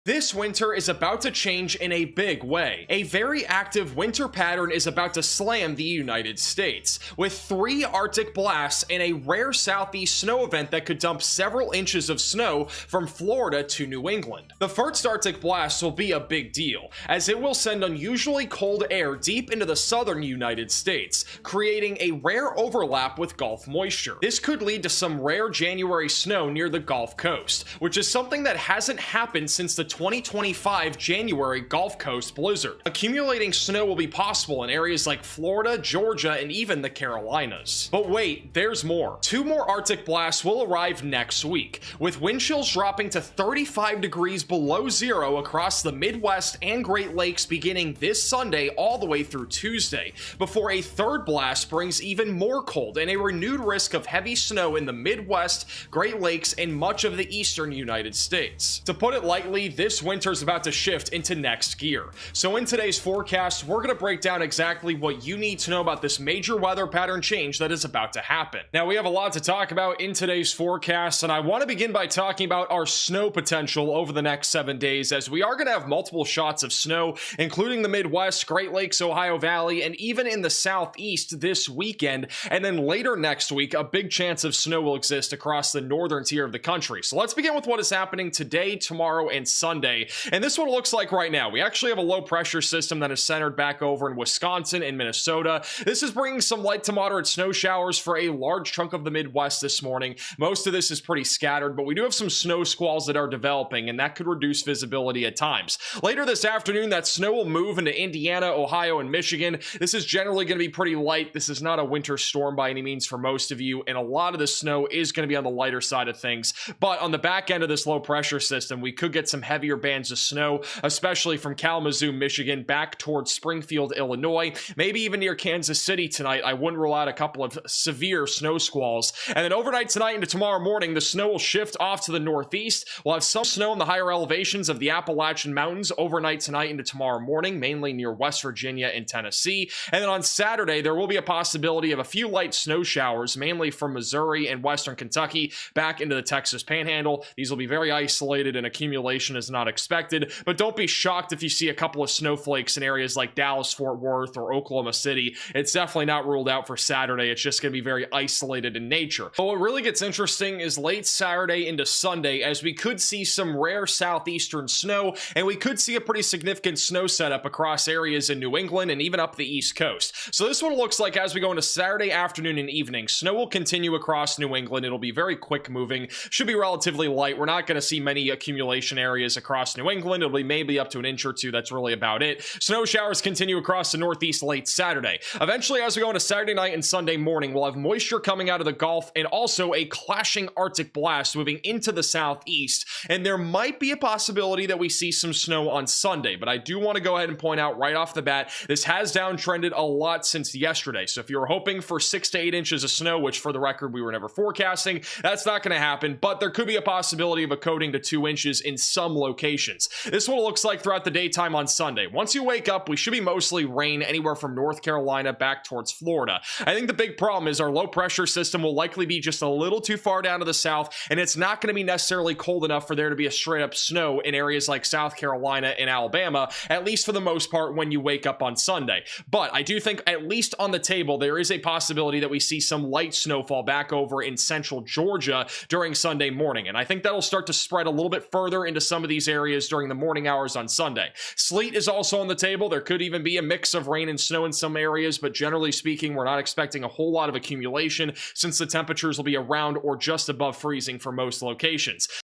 This winter is about to change in a big way. A very active winter pattern is about to slam the United States, with 3 Arctic blasts and a rare southeast snow event that could dump several inches of snow from Florida to New England. The first Arctic blast will be a big deal, as it will send unusually cold air deep into the southern United States, creating a rare overlap with Gulf moisture. This could lead to some rare January snow near the Gulf Coast, which is something that hasn't happened since the 2025 January Gulf Coast blizzard. Accumulating snow will be possible in areas like Florida, Georgia, and even the Carolinas. But wait, there's more. 2 more Arctic blasts will arrive next week, with wind chills dropping to 35 degrees below zero across the Midwest and Great Lakes beginning this Sunday all the way through Tuesday, before a third blast brings even more cold and a renewed risk of heavy snow in the Midwest, Great Lakes, and much of the eastern United States. To put it lightly, this winter is about to shift into next gear. So in today's forecast, we're going to break down exactly what you need to know about this major weather pattern change that is about to happen. Now, we have a lot to talk about in today's forecast, and I want to begin by talking about our snow potential over the next 7 days, as we are going to have multiple shots of snow, including the Midwest, Great Lakes, Ohio Valley, and even in the Southeast this weekend. And then later next week, a big chance of snow will exist across the northern tier of the country. So let's begin with what is happening today, tomorrow, and Sunday. And this is what it looks like right now. We actually have a low pressure system that is centered back over in Wisconsin and Minnesota. This is bringing some light to moderate snow showers for a large chunk of the Midwest this morning. Most of this is pretty scattered, but we do have some snow squalls that are developing, and that could reduce visibility at times. Later this afternoon, that snow will move into Indiana, Ohio, and Michigan. This is generally going to be pretty light. This is not a winter storm by any means for most of you, and a lot of the snow is going to be on the lighter side of things. But on the back end of this low pressure system, we could get some heavier bands of snow, especially from Kalamazoo, Michigan, back towards Springfield, Illinois, maybe even near Kansas City tonight. I wouldn't rule out a couple of severe snow squalls. And then overnight tonight into tomorrow morning, the snow will shift off to the northeast. We'll have some snow in the higher elevations of the Appalachian Mountains overnight tonight into tomorrow morning, mainly near West Virginia and Tennessee. And then on Saturday, there will be a possibility of a few light snow showers, mainly from Missouri and western Kentucky back into the Texas Panhandle. These will be very isolated, and accumulation is not expected, but don't be shocked if you see a couple of snowflakes in areas like Dallas, Fort Worth, or Oklahoma City. It's definitely not ruled out for Saturday. It's just going to be very isolated in nature. But what really gets interesting is late Saturday into Sunday, as we could see some rare southeastern snow, and we could see a pretty significant snow setup across areas in New England and even up the East Coast. So this is what it looks like as we go into Saturday afternoon and evening. Snow will continue across New England. It'll be very quick moving, should be relatively light. We're not going to see many accumulation areas across New England. It'll be maybe up to an inch or two. That's really about it. Snow showers continue across the Northeast late Saturday. Eventually, as we go into Saturday night and Sunday morning, we'll have moisture coming out of the Gulf and also a clashing Arctic blast moving into the Southeast. And there might be a possibility that we see some snow on Sunday, but I do want to go ahead and point out right off the bat, this has downtrended a lot since yesterday. So if you're hoping for 6 to 8 inches of snow, which for the record, we were never forecasting, that's not going to happen, but there could be a possibility of a coating to 2 inches in some locations. This is what it looks like throughout the daytime on Sunday. Once you wake up, we should be mostly rain anywhere from North Carolina back towards Florida. I think the big problem is our low pressure system will likely be just a little too far down to the south, and it's not going to be necessarily cold enough for there to be a straight up snow in areas like South Carolina and Alabama, at least for the most part when you wake up on Sunday. But I do think, at least on the table, there is a possibility that we see some light snowfall back over in central Georgia during Sunday morning, and I think that'll start to spread a little bit further into some of these areas during the morning hours on Sunday. Sleet is also on the table. There could even be a mix of rain and snow in some areas, but generally speaking, we're not expecting a whole lot of accumulation since the temperatures will be around or just above freezing for most locations.